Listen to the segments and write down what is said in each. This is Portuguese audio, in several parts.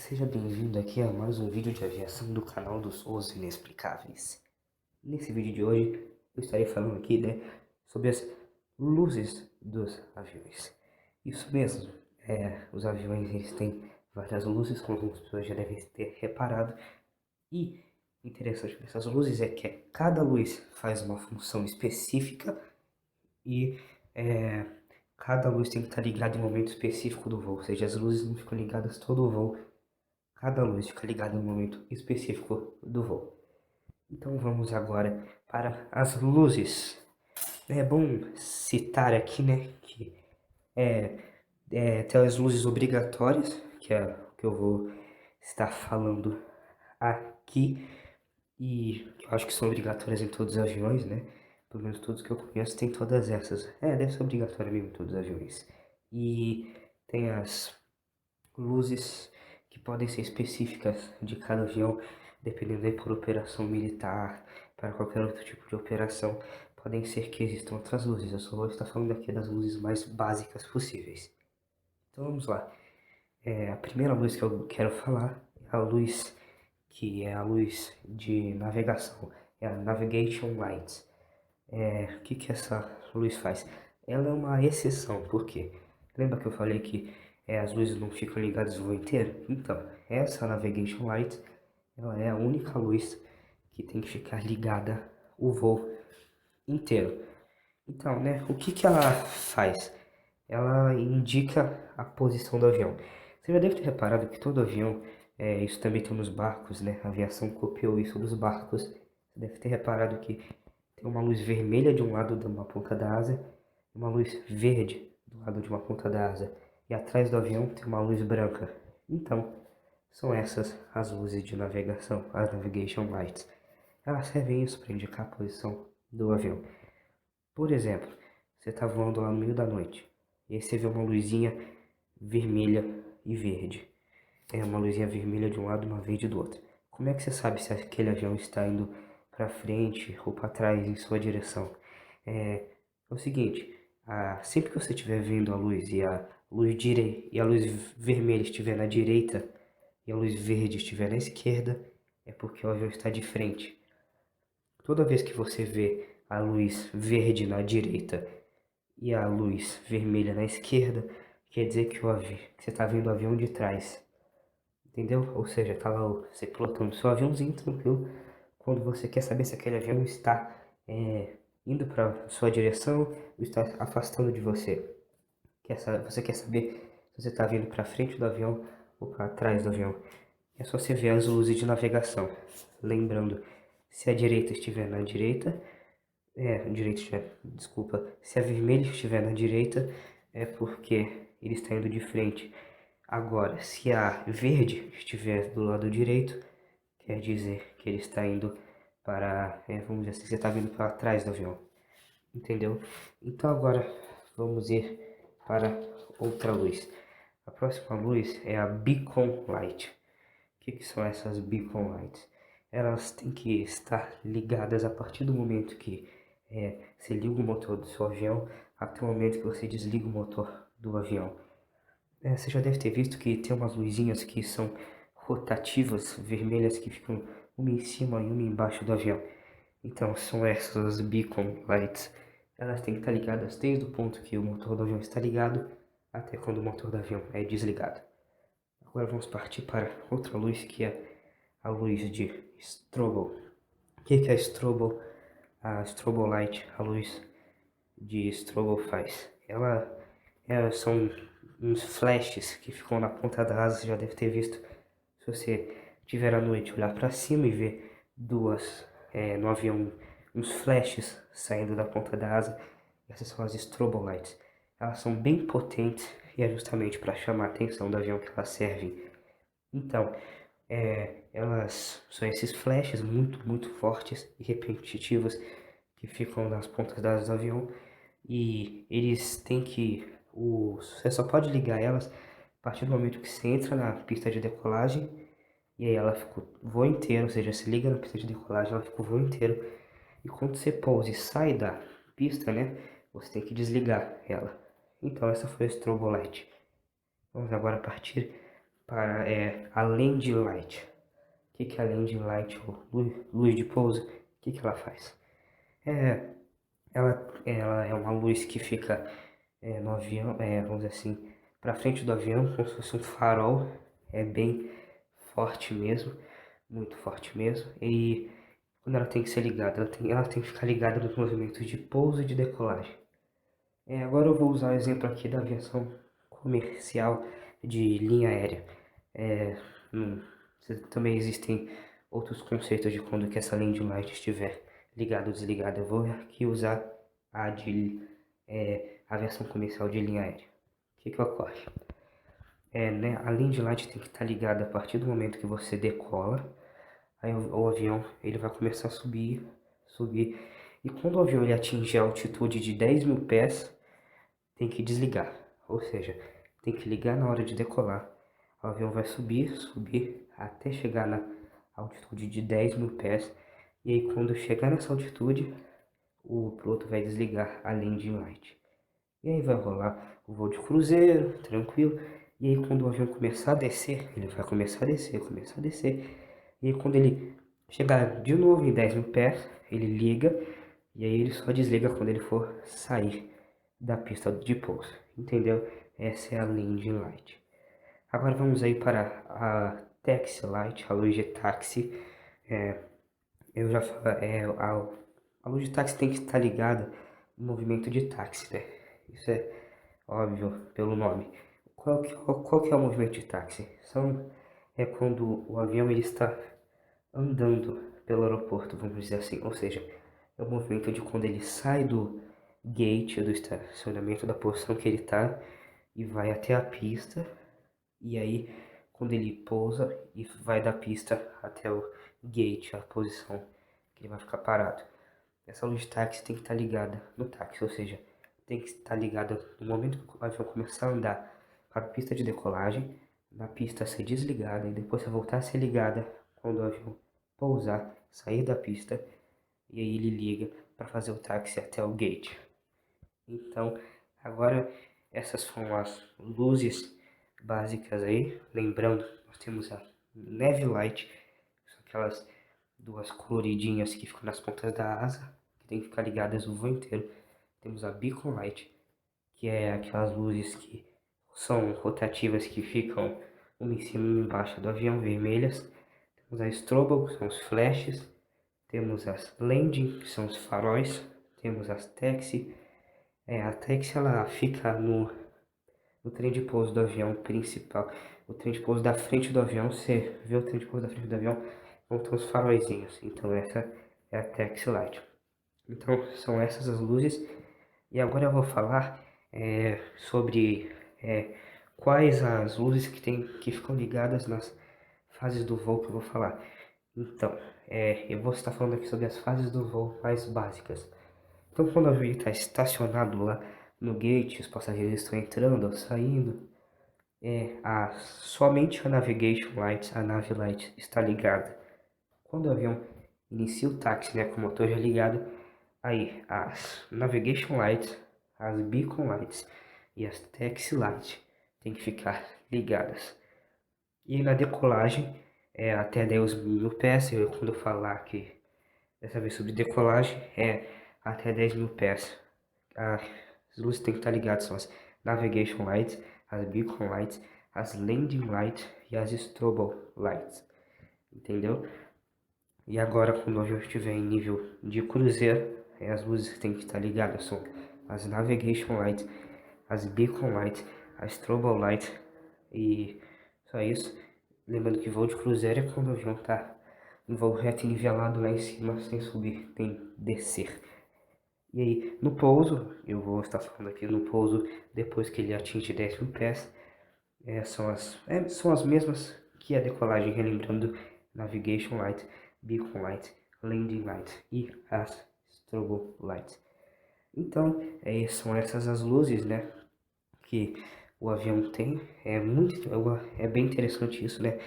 Seja bem-vindo aqui a mais um vídeo de aviação do canal dos Os Inexplicáveis. Nesse vídeo de hoje eu estarei falando aqui, sobre as luzes dos aviões. Isso mesmo, os aviões eles têm várias luzes, como algumas pessoas já devem ter reparado. E interessante dessas luzes é que cada luz faz uma função específica e cada luz tem que estar ligada em um momento específico do voo, ou seja, as luzes não ficam ligadas todo o voo. Cada luz fica ligada em um momento específico do voo. Então vamos agora para as luzes. É bom citar aqui, que tem as luzes obrigatórias, que é o que eu vou estar falando aqui, e eu acho que são obrigatórias em todos os aviões, Pelo menos todos que eu conheço tem todas essas. Deve ser obrigatório mesmo em todos os aviões. E tem as luzes que podem ser específicas de cada avião, dependendo por operação militar, para qualquer outro tipo de operação, podem ser que existam outras luzes. Eu só vou estar falando aqui das luzes mais básicas possíveis. Então vamos lá. A primeira luz que eu quero falar é a luz que é a luz de navegação, é a Navigation Light. O que essa luz faz? Ela é uma exceção, por quê? Lembra que eu falei que as luzes não ficam ligadas o voo inteiro? Então, essa Navigation Light, ela é a única luz que tem que ficar ligada o voo inteiro. Então, o que ela faz? Ela indica a posição do avião. Você já deve ter reparado que todo avião, isso também tem nos barcos, A aviação copiou isso dos barcos. Você deve ter reparado que tem uma luz vermelha de um lado de uma ponta da asa e uma luz verde do lado de uma ponta da asa. E atrás do avião tem uma luz branca. Então, são essas as luzes de navegação, as navigation lights. Elas servem isso para indicar a posição do avião. Por exemplo, você está voando lá no meio da noite e aí você vê uma luzinha vermelha e verde. É uma luzinha vermelha de um lado e uma verde do outro. Como é que você sabe se aquele avião está indo para frente ou para trás em sua direção? É o seguinte, sempre que você estiver vendo a luz e a luz vermelha estiver na direita e a luz verde estiver na esquerda, é porque o avião está de frente. Toda vez que você vê a luz verde na direita e a luz vermelha na esquerda, quer dizer que você está vendo o avião de trás. Entendeu? Ou seja, tá lá você pilotando seu aviãozinho tranquilo, quando você quer saber se aquele avião está indo para sua direção ou está afastando de você. Você quer saber se você está vindo para frente do avião ou para trás do avião. É só você ver as luzes de navegação. Lembrando, se a direita estiver na direita, desculpa, se a vermelha estiver na direita, é porque ele está indo de frente. Agora, se a verde estiver do lado direito, quer dizer que ele está indo para, vamos dizer assim, você está vindo para trás do avião, entendeu? Então agora vamos ir para outra luz. A próxima luz é a Beacon Light. O que são essas Beacon Lights? Elas têm que estar ligadas a partir do momento que você liga o motor do seu avião até o momento que você desliga o motor do avião. Você já deve ter visto que tem umas luzinhas que são rotativas, vermelhas, que ficam uma em cima e uma embaixo do avião. Então, são essas beacon lights. Elas têm que estar ligadas desde o ponto que o motor do avião está ligado até quando o motor do avião é desligado. Agora vamos partir para outra luz, que é a luz de strobo. O que é a strobo? A strobo light, a luz de strobo faz. São uns flashes que ficam na ponta da asa, você já deve ter visto. Se você tiver à noite, olhar para cima e ver no avião, uns flashes saindo da ponta da asa, essas são as strobo lights. Elas são bem potentes e é justamente para chamar a atenção do avião que elas servem. Então, elas são esses flashes muito fortes e repetitivos que ficam nas pontas das asas do avião, e eles têm que você só pode ligar elas a partir do momento que você entra na pista de decolagem, e aí ela fica o voo inteiro, ou seja, se liga na pista de decolagem, ela fica o voo inteiro, e quando você pousa e sai da pista, você tem que desligar ela. Então essa foi a strobo light. Vamos agora partir para a landing light. O que é a landing light, ou luz de pouso? O que ela faz? Ela é uma luz que fica no avião, vamos dizer assim, para frente do avião, como se fosse um farol, bem forte mesmo, muito forte mesmo, e quando ela tem que ser ligada, ela tem que ficar ligada nos movimentos de pouso e de decolagem. Agora eu vou usar o exemplo aqui da aviação comercial de linha aérea. Hum, Também existem outros conceitos de quando que essa landing light estiver ligada ou desligada. Eu vou aqui usar a de aviação comercial de linha aérea. O que ocorre? A landing light tem que estar ligada a partir do momento que você decola. Aí o avião ele vai começar a subir, subir. E quando o avião ele atingir a altitude de 10.000 pés, tem que desligar. Ou seja, tem que ligar na hora de decolar. O avião vai subir, subir, até chegar na altitude de 10.000 pés. E aí quando chegar nessa altitude, o piloto vai desligar a landing light. E aí vai rolar o voo de cruzeiro, tranquilo. E aí quando o avião começar a descer, ele vai começar a descer, começar a descer. E aí quando ele chegar de novo em 10.000 pés, ele liga. E aí ele só desliga quando ele for sair da pista de pouso. Entendeu? Essa é a landing light. Agora vamos aí para a taxi light, a luz de táxi. Eu já falei, a luz de táxi tem que estar ligada no movimento de táxi, né? Isso é óbvio pelo nome. Qual que é o movimento de táxi? É quando o avião ele está andando pelo aeroporto, vamos dizer assim. Ou seja, é o movimento de quando ele sai do gate, do estacionamento, da posição que ele está, e vai até a pista. E aí, quando ele pousa e vai da pista até o gate, a posição que ele vai ficar parado. Essa luz de táxi tem que estar ligada no táxi, ou seja, tem que estar ligada no momento que o avião começar a andar para a pista de decolagem, na pista ser desligada e depois voltar a ser ligada quando o avião pousar, sair da pista, e aí ele liga para fazer o táxi até o gate. Então, agora essas são as luzes básicas aí. Lembrando, nós temos a neve light, são aquelas duas coloridinhas que ficam nas pontas da asa, que tem que ficar ligadas o voo inteiro. Temos a beacon light, que é aquelas luzes que são rotativas, que ficam uma em cima e uma embaixo do avião, vermelhas. Temos a strobe, que são os flashes. Temos as landing, que são os faróis. Temos as taxi. A taxi ela fica no trem de pouso do avião principal. O trem de pouso da frente do avião, você vê o trem de pouso da frente do avião, vão ter uns faróizinhos. Então essa é a taxi light. Então são essas as luzes. E agora eu vou falar sobre quais as luzes que ficam ligadas nas fases do voo que eu vou falar. Então, eu vou estar falando aqui sobre as fases do voo mais básicas. Então, quando o avião está estacionado lá no gate, os passageiros estão entrando ou saindo, somente a navigation light, a nav light, está ligada. Quando o avião inicia o táxi, né, com o motor já ligado, aí as navigation lights, as beacon lights e as taxi lights têm que ficar ligadas. E na decolagem, até 10.000 pés, quando eu falar aqui dessa vez sobre decolagem, até 10.000 pés. As luzes têm que estar ligadas, são as navigation lights, as beacon lights, as landing lights e as strobe lights. Entendeu? E agora, quando o avião estiver em nível de cruzeiro, as luzes que têm que estar ligadas são as navigation lights, as beacon lights, as strobe lights e só isso. Lembrando que voo de cruzeiro é quando o avião está em voo reto e nivelado lá em cima, sem subir, tem descer. E aí, no pouso, eu vou estar falando aqui no pouso, depois que ele atinge 10.000 pés, são as mesmas que a decolagem, relembrando navigation light, beacon light, landing light e as strobe lights. Então, são essas as luzes, né, que o avião tem. É bem interessante isso, né?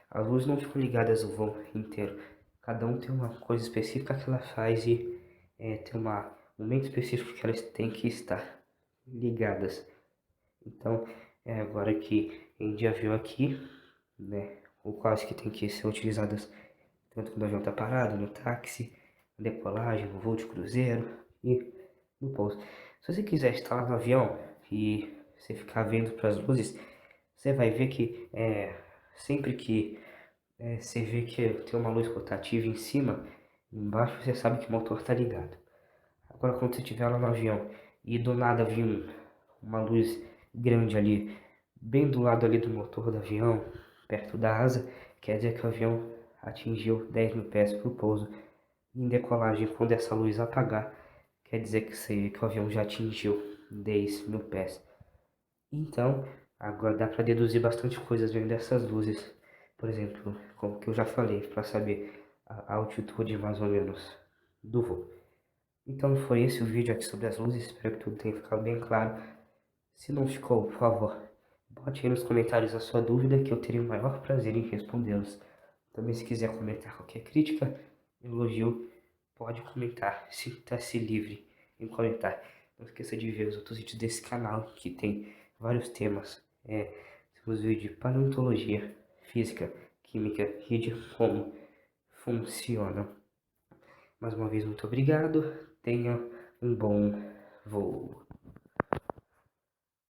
As luzes não ficam ligadas o voo inteiro. Cada um tem uma coisa específica que ela faz e tem um momento específico que elas têm que estar ligadas. Então, agora que a gente já viu aqui né? Ou quais que tem que ser utilizadas tanto quando o avião está parado, no táxi, na decolagem, no voo de cruzeiro e no pouso. Se você quiser estar lá no avião e você ficar vendo para as luzes, você vai ver que sempre que você vê que tem uma luz rotativa em cima, embaixo você sabe que o motor está ligado. Agora quando você estiver lá no avião e do nada vir uma luz grande ali, bem do lado ali do motor do avião, perto da asa, quer dizer que o avião atingiu 10 mil pés para o pouso. Em decolagem, quando essa luz apagar, quer dizer que o avião já atingiu 10 mil pés. Então, agora dá para deduzir bastante coisas vendo dessas luzes. Por exemplo, como que eu já falei, para saber a altitude mais ou menos do voo. Então foi esse o vídeo aqui sobre as luzes, espero que tudo tenha ficado bem claro. Se não ficou, por favor, bote aí nos comentários a sua dúvida que eu teria o maior prazer em respondê-los. Também se quiser comentar qualquer crítica, elogio, pode comentar, sinta-se livre em comentar. Não esqueça de ver os outros vídeos desse canal, que tem vários temas. Temos vídeos de paleontologia, física, química e de como funciona. Mais uma vez, muito obrigado. Tenha um bom voo.